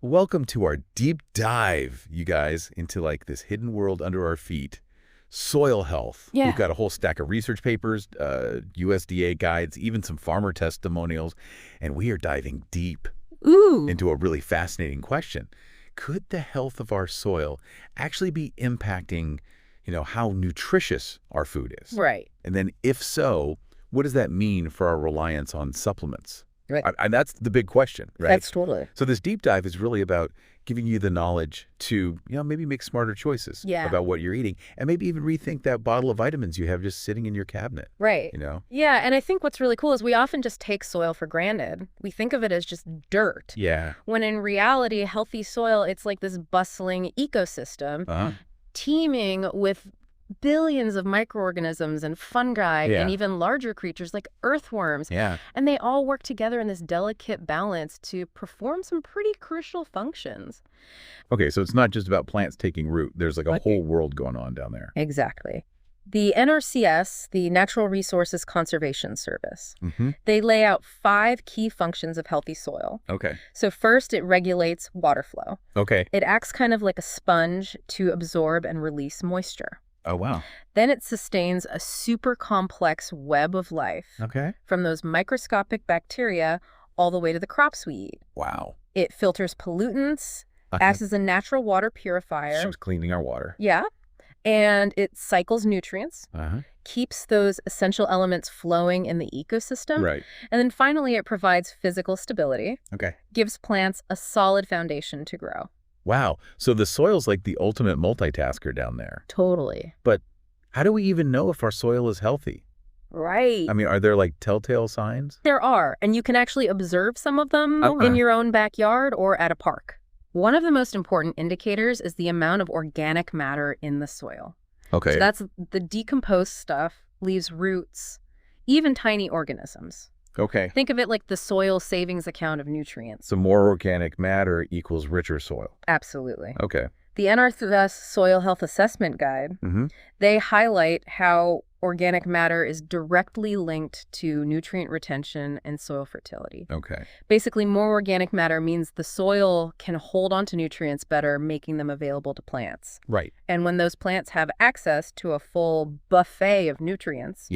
Welcome to our deep dive, you guys, into like this hidden world under our feet. Soil health. Yeah. We've got a whole stack of research papers, USDA guides, even some farmer testimonials, and we are diving deep Ooh. into a really fascinating question. Could the health of our soil actually be impacting, how nutritious our food is? Right. And then if so, what does that mean for our reliance on supplements? Right. And that's the big question, right? That's totally. So this deep dive is really about giving you the knowledge to, maybe make smarter choices about what you're eating and maybe even rethink that bottle of vitamins you have just sitting in your cabinet. Right. Yeah, and I think what's really cool is we often just take soil for granted. We think of it as just dirt. Yeah. When in reality, healthy soil, it's like this bustling ecosystem teeming with billions of microorganisms and fungi and even larger creatures like earthworms. Yeah. And they all work together in this delicate balance to perform some pretty crucial functions. Okay, so it's not just about plants taking root. There's like a whole world going on down there. Exactly. The NRCS, the Natural Resources Conservation Service, they lay out 5 key functions of healthy soil. Okay. So first, it regulates water flow. Okay. It acts kind of like a sponge to absorb and release moisture. Oh, wow. Then it sustains a super complex web of life. Okay. From those microscopic bacteria all the way to the crops we eat. Wow. It filters pollutants, acts as a natural water purifier. So it's cleaning our water. Yeah. And it cycles nutrients, keeps those essential elements flowing in the ecosystem. Right. And then finally, it provides physical stability. Okay. Gives plants a solid foundation to grow. Wow. So the soil's like the ultimate multitasker down there. Totally. But how do we even know if our soil is healthy? Right. I mean, are there like telltale signs? There are, and you can actually observe some of them in your own backyard or at a park. One of the most important indicators is the amount of organic matter in the soil. Okay. So that's the decomposed stuff, leaves roots, even tiny organisms. Okay. Think of it like the soil savings account of nutrients. So more organic matter equals richer soil. Absolutely. Okay. The NRCS Soil Health Assessment Guide, they highlight how organic matter is directly linked to nutrient retention and soil fertility. Okay. Basically, more organic matter means the soil can hold on to nutrients better, making them available to plants. Right. And when those plants have access to a full buffet of nutrients,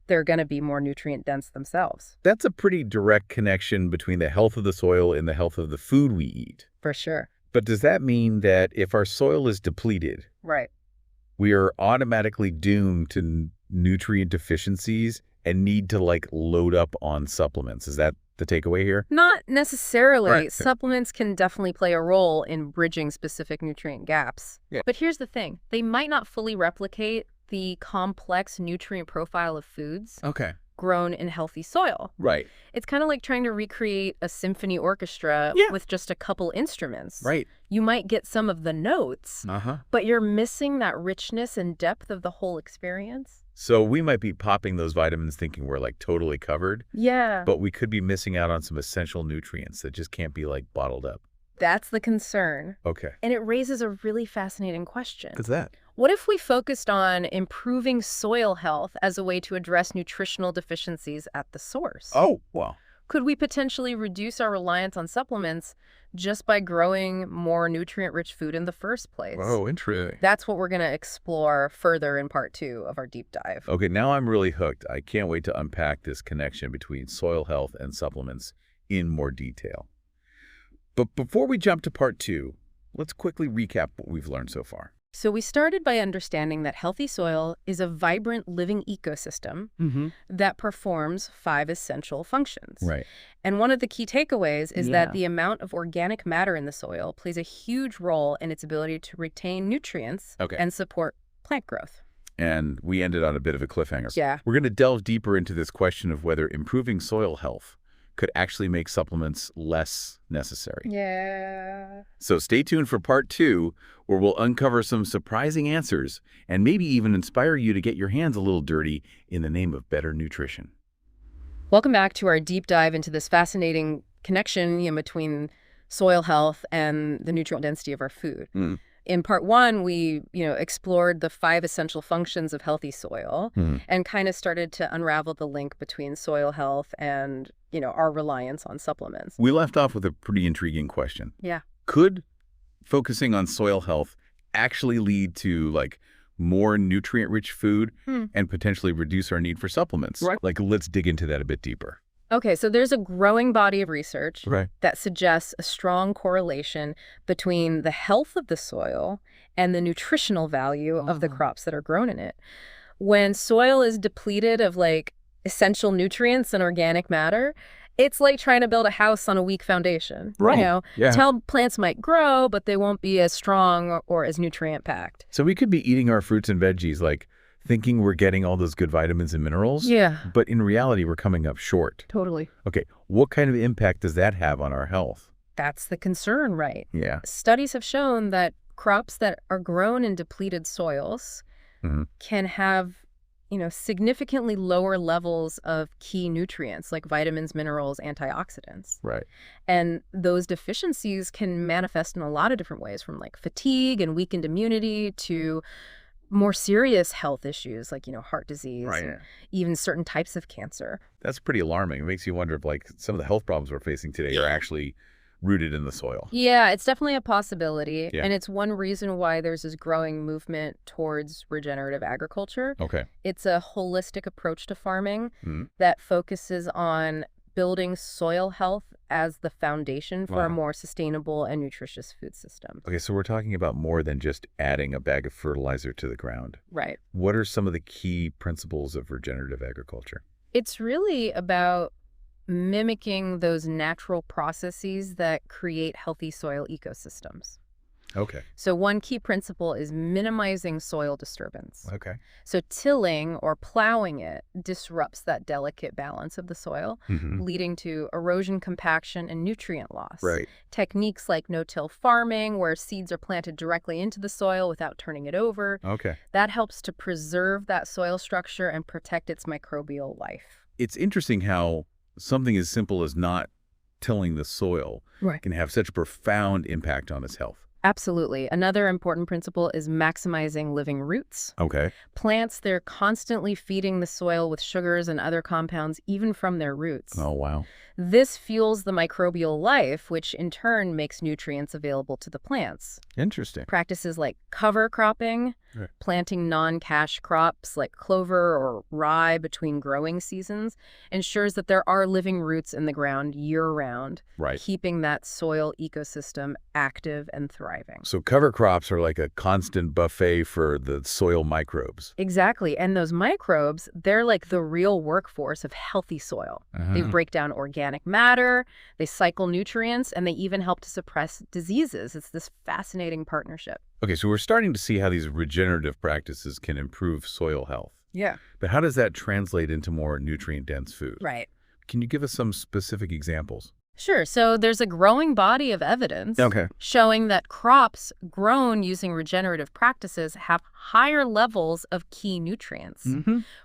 they're going to be more nutrient dense themselves. That's a pretty direct connection between the health of the soil and the health of the food we eat. For sure. But does that mean that if our soil is depleted, we are automatically doomed to nutrient deficiencies and need to like load up on supplements? Is that the takeaway here? Not necessarily. Right. Supplements can definitely play a role in bridging specific nutrient gaps. Yeah. But here's the thing. They might not fully replicate the complex nutrient profile of foods grown in healthy soil. Right. It's kind of like trying to recreate a symphony orchestra with just a couple instruments. Right. You might get some of the notes, but you're missing that richness and depth of the whole experience. So we might be popping those vitamins thinking we're like totally covered. Yeah. But we could be missing out on some essential nutrients that just can't be like bottled up. That's the concern. Okay. And it raises a really fascinating question. What's that? What if we focused on improving soil health as a way to address nutritional deficiencies at the source? Oh, wow. Could we potentially reduce our reliance on supplements just by growing more nutrient-rich food in the first place? Oh, interesting. That's what we're going to explore further in part 2 of our deep dive. Okay, now I'm really hooked. I can't wait to unpack this connection between soil health and supplements in more detail. But before we jump to part 2, let's quickly recap what we've learned so far. So we started by understanding that healthy soil is a vibrant living ecosystem that performs 5 essential functions. Right. And one of the key takeaways is that the amount of organic matter in the soil plays a huge role in its ability to retain nutrients and support plant growth. And we ended on a bit of a cliffhanger. Yeah. We're going to delve deeper into this question of whether improving soil health could actually make supplements less necessary. Yeah. So stay tuned for part 2, where we'll uncover some surprising answers and maybe even inspire you to get your hands a little dirty in the name of better nutrition. Welcome back to our deep dive into this fascinating connection between soil health and the nutrient density of our food. In part 1, we, explored the 5 essential functions of healthy soil and kind of started to unravel the link between soil health and, our reliance on supplements. We left off with a pretty intriguing question. Yeah. Could focusing on soil health actually lead to like more nutrient-rich food and potentially reduce our need for supplements? Right. Like, let's dig into that a bit deeper. Okay, so there's a growing body of research that suggests a strong correlation between the health of the soil and the nutritional value of the crops that are grown in it. When soil is depleted of like essential nutrients and organic matter, it's like trying to build a house on a weak foundation. Right. You know, plants might grow, but they won't be as strong or as nutrient-packed. So we could be eating our fruits and veggies like thinking we're getting all those good vitamins and minerals. Yeah. But in reality, we're coming up short. Totally. Okay. What kind of impact does that have on our health? That's the concern, right? Yeah. Studies have shown that crops that are grown in depleted soils can have, you know, significantly lower levels of key nutrients like vitamins, minerals, antioxidants. Right. And those deficiencies can manifest in a lot of different ways, from like fatigue and weakened immunity to more serious health issues like, you know, heart disease, and even certain types of cancer. That's pretty alarming. It makes you wonder if like some of the health problems we're facing today are actually rooted in the soil. Yeah, it's definitely a possibility. And it's one reason why there's this growing movement towards regenerative agriculture. Okay. It's a holistic approach to farming that focuses on building soil health as the foundation for a more sustainable and nutritious food system. Okay, so we're talking about more than just adding a bag of fertilizer to the ground. Right. What are some of the key principles of regenerative agriculture? It's really about mimicking those natural processes that create healthy soil ecosystems. Okay. So one key principle is minimizing soil disturbance. Okay. So tilling or plowing it disrupts that delicate balance of the soil, leading to erosion, compaction, and nutrient loss. Right. Techniques like no-till farming, where seeds are planted directly into the soil without turning it over. Okay. That helps to preserve that soil structure and protect its microbial life. It's interesting how something as simple as not tilling the soil can have such a profound impact on its health. Absolutely. Another important principle is maximizing living roots. Okay. Plants, they're constantly feeding the soil with sugars and other compounds, even from their roots. Oh, wow. This fuels the microbial life, which in turn makes nutrients available to the plants. Interesting. Practices like cover cropping, planting non-cash crops like clover or rye between growing seasons, ensures that there are living roots in the ground year-round, keeping that soil ecosystem active and thriving. So cover crops are like a constant buffet for the soil microbes. Exactly. And those microbes, they're like the real workforce of healthy soil. They break down organic matter, they cycle nutrients, and they even help to suppress diseases. It's this fascinating partnership. Okay, so we're starting to see how these regenerative practices can improve soil health. Yeah. But how does that translate into more nutrient-dense food? Right. Can you give us some specific examples? Sure. So there's a growing body of evidence showing that crops grown using regenerative practices have higher levels of key nutrients.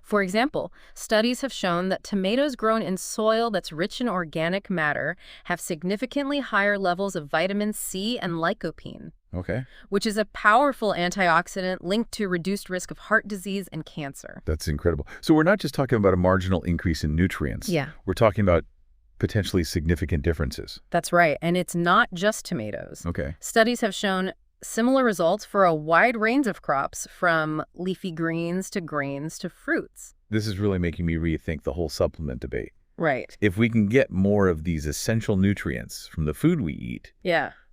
For example, studies have shown that tomatoes grown in soil that's rich in organic matter have significantly higher levels of vitamin C and lycopene. Which is a powerful antioxidant linked to reduced risk of heart disease and cancer. That's incredible. So we're not just talking about a marginal increase in nutrients. Yeah. We're talking about potentially significant differences. That's right. And it's not just tomatoes. Okay. Studies have shown similar results for a wide range of crops, from leafy greens to grains to fruits. This is really making me rethink the whole supplement debate. Right. If we can get more of these essential nutrients from the food we eat,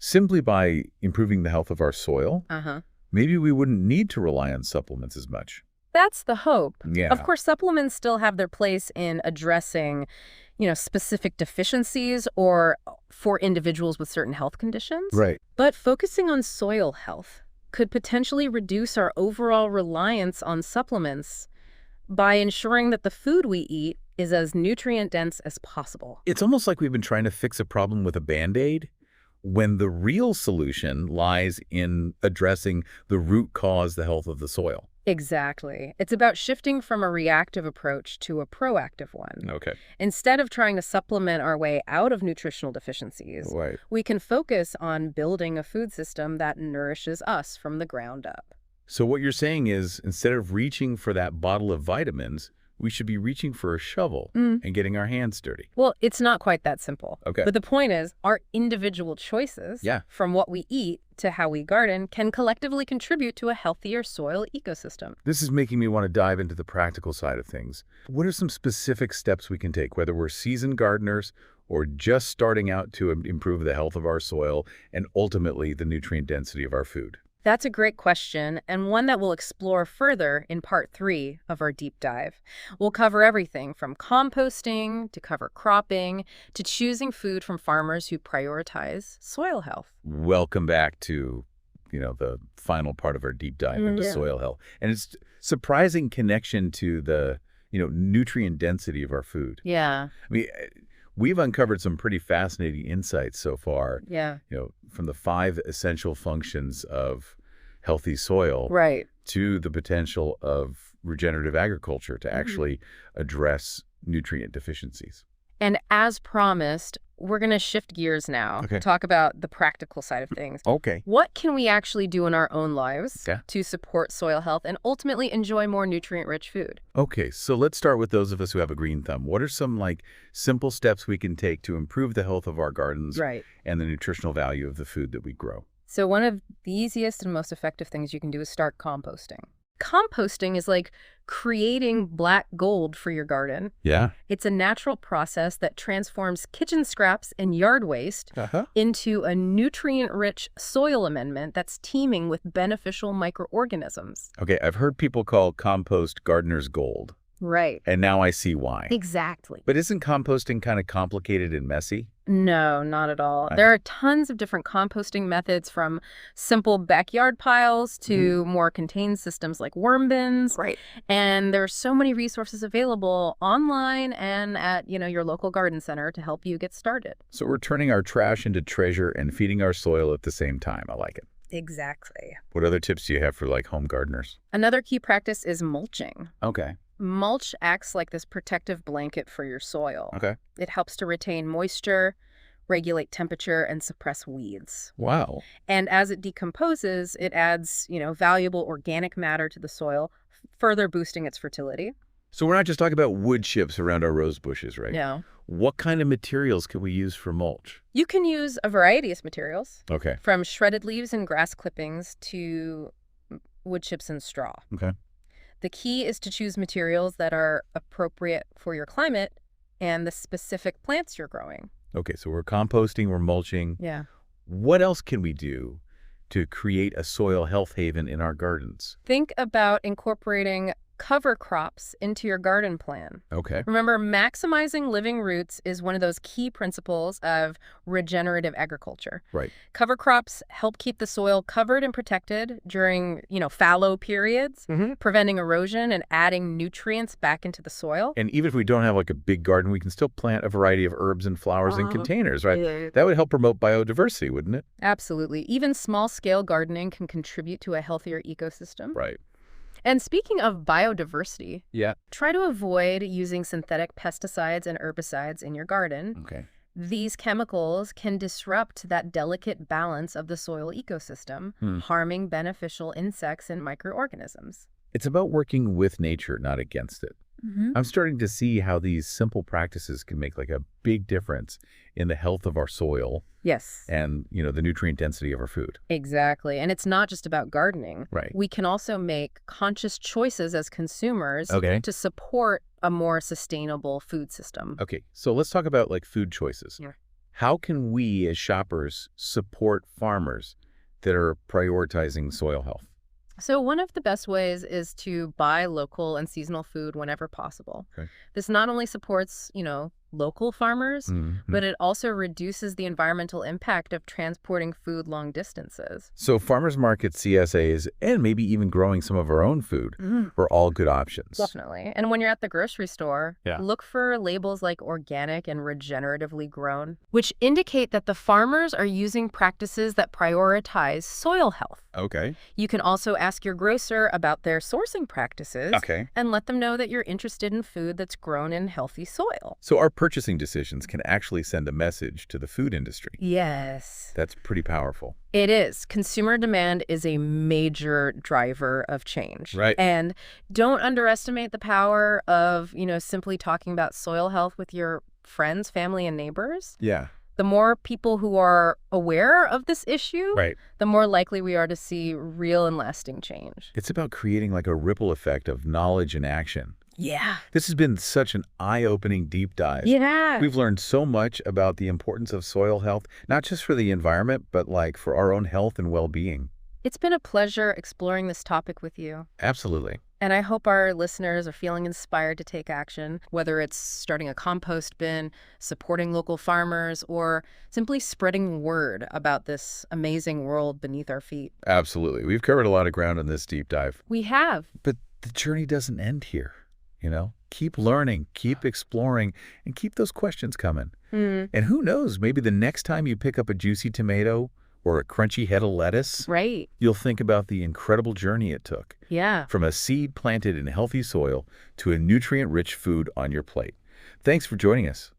simply by improving the health of our soil, maybe we wouldn't need to rely on supplements as much. That's the hope. Yeah. Of course, supplements still have their place in addressing, you know, specific deficiencies or for individuals with certain health conditions. Right. But focusing on soil health could potentially reduce our overall reliance on supplements by ensuring that the food we eat is as nutrient-dense as possible. It's almost like we've been trying to fix a problem with a Band-Aid when the real solution lies in addressing the root cause, the health of the soil. Exactly. It's about shifting from a reactive approach to a proactive one. Okay. Instead of trying to supplement our way out of nutritional deficiencies, we can focus on building a food system that nourishes us from the ground up. So what you're saying is, instead of reaching for that bottle of vitamins, we should be reaching for a shovel and getting our hands dirty. Well, it's not quite that simple. Okay. But the point is, our individual choices, from what we eat to how we garden, can collectively contribute to a healthier soil ecosystem. This is making me want to dive into the practical side of things. What are some specific steps we can take, whether we're seasoned gardeners or just starting out to improve the health of our soil and ultimately the nutrient density of our food? That's a great question, and one that we'll explore further in part 3 of our deep dive. We'll cover everything from composting to cover cropping to choosing food from farmers who prioritize soil health. Welcome back to, the final part of our deep dive into soil health. And it's surprising connection to the, nutrient density of our food. Yeah. I mean, we've uncovered some pretty fascinating insights so far. Yeah. From the 5 essential functions of healthy soil to the potential of regenerative agriculture to actually address nutrient deficiencies. And as promised, we're going to shift gears now, talk about the practical side of things. Okay. What can we actually do in our own lives to support soil health and ultimately enjoy more nutrient-rich food? Okay, so let's start with those of us who have a green thumb. What are some simple steps we can take to improve the health of our gardens and the nutritional value of the food that we grow? So one of the easiest and most effective things you can do is start composting. Composting is like creating black gold for your garden. Yeah. It's a natural process that transforms kitchen scraps and yard waste into a nutrient-rich soil amendment that's teeming with beneficial microorganisms. Okay, I've heard people call compost gardener's gold. Right. And now I see why. Exactly. But isn't composting kind of complicated and messy? No, not at all. There are tons of different composting methods, from simple backyard piles to more contained systems like worm bins. Right. And there's so many resources available online and at, your local garden center to help you get started. So we're turning our trash into treasure and feeding our soil at the same time. I like it. Exactly. What other tips do you have for home gardeners? Another key practice is mulching. Okay. Mulch acts like this protective blanket for your soil. Okay. It helps to retain moisture, regulate temperature, and suppress weeds. Wow. And as it decomposes, it adds, valuable organic matter to the soil, further boosting its fertility. So we're not just talking about wood chips around our rose bushes, right? No. What kind of materials can we use for mulch? You can use a variety of materials. Okay. From shredded leaves and grass clippings to wood chips and straw. Okay. The key is to choose materials that are appropriate for your climate and the specific plants you're growing. Okay, so we're composting, we're mulching. Yeah. What else can we do to create a soil health haven in our gardens? Think about incorporating cover crops into your garden plan. Okay. Remember, maximizing living roots is one of those key principles of regenerative agriculture. Right. Cover crops help keep the soil covered and protected during, fallow periods, preventing erosion and adding nutrients back into the soil. And even if we don't have a big garden, we can still plant a variety of herbs and flowers in containers, right? Yeah. That would help promote biodiversity, wouldn't it? Absolutely. Even small-scale gardening can contribute to a healthier ecosystem. Right. And speaking of biodiversity, try to avoid using synthetic pesticides and herbicides in your garden. Okay. These chemicals can disrupt that delicate balance of the soil ecosystem, harming beneficial insects and microorganisms. It's about working with nature, not against it. I'm starting to see how these simple practices can make a big difference in the health of our soil. Yes. And, the nutrient density of our food. Exactly. And it's not just about gardening. Right. We can also make conscious choices as consumers to support a more sustainable food system. Okay. So let's talk about food choices. Yeah. How can we as shoppers support farmers that are prioritizing soil health? So one of the best ways is to buy local and seasonal food whenever possible. Okay. This not only supports, local farmers, but it also reduces the environmental impact of transporting food long distances. So farmers markets, CSAs, and maybe even growing some of our own food are all good options. Definitely. And when you're at the grocery store, look for labels like organic and regeneratively grown, which indicate that the farmers are using practices that prioritize soil health. Okay. You can also ask your grocer about their sourcing practices and let them know that you're interested in food that's grown in healthy soil. So are purchasing decisions can actually send a message to the food industry. Yes. That's pretty powerful. It is. Consumer demand is a major driver of change. Right. And don't underestimate the power of, simply talking about soil health with your friends, family, and neighbors. Yeah. The more people who are aware of this issue, Right. the more likely we are to see real and lasting change. It's about creating like a ripple effect of knowledge and action. Yeah. This has been such an eye-opening deep dive. Yeah. We've learned so much about the importance of soil health, not just for the environment, but like for our own health and well-being. It's been a pleasure exploring this topic with you. Absolutely. And I hope our listeners are feeling inspired to take action, whether it's starting a compost bin, supporting local farmers, or simply spreading word about this amazing world beneath our feet. Absolutely. We've covered a lot of ground in this deep dive. We have. But the journey doesn't end here, Keep learning, keep exploring, and keep those questions coming. And who knows, maybe the next time you pick up a juicy tomato or a crunchy head of lettuce, right, you'll think about the incredible journey it took. Yeah. From a seed planted in healthy soil to a nutrient-rich food on your plate. Thanks for joining us.